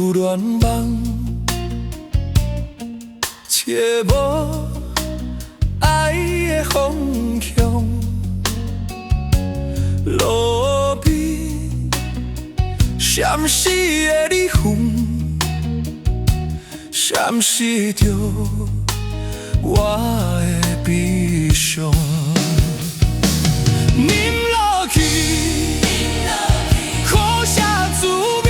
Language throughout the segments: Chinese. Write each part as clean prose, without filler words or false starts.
有恋梦，找无爱的方向，路边闪烁的日光，闪烁着我的悲伤。饮落去，苦涩滋味，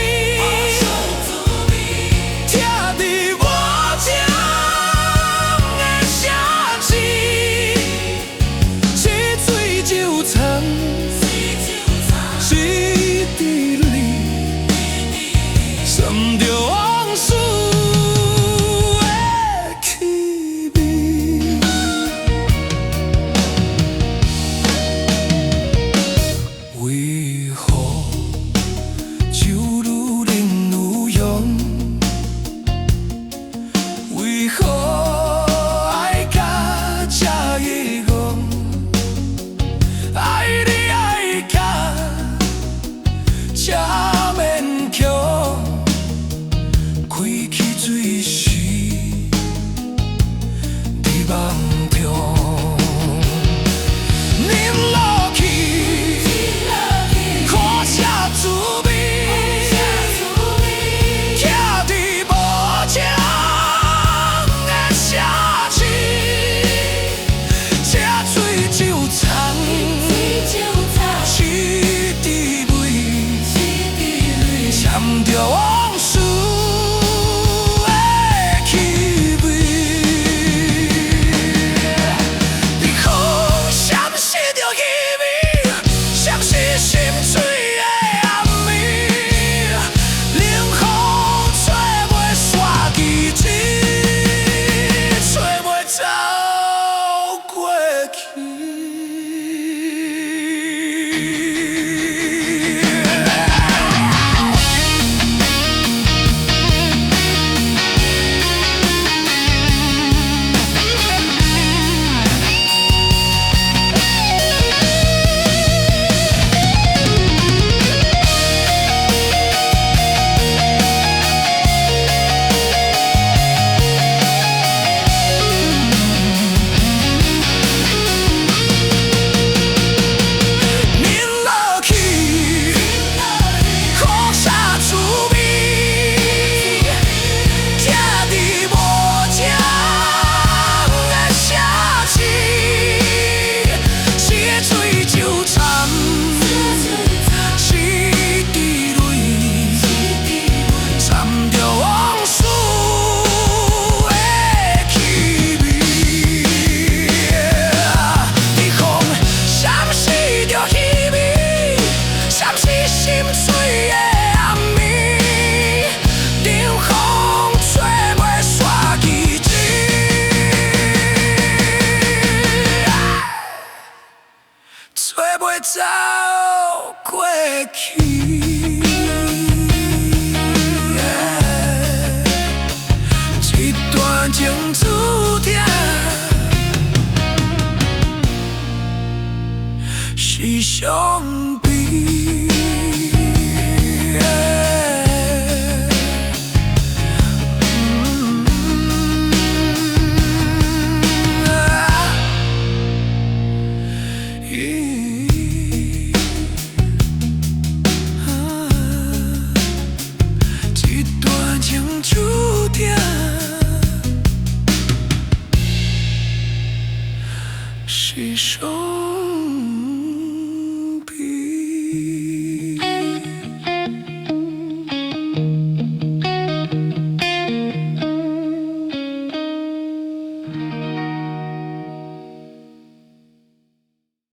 疼伫无情的城市，这水就藏，水伫里，染着往事的气味。为何酒愈饮愈勇？为何爱到这遗忘？爱你爱到这勉强，开起水时伫梦中。饮落去，苦涩滋味，疼伫无情的城市，这水就藏，水伫泪，掺着往事的气味。日光闪烁着稀微，闪烁心碎的暗暝，冷风吹袂煞记忆，吹袂走过去。吹袂走过去。一段情注定是伤悲。注定是伤。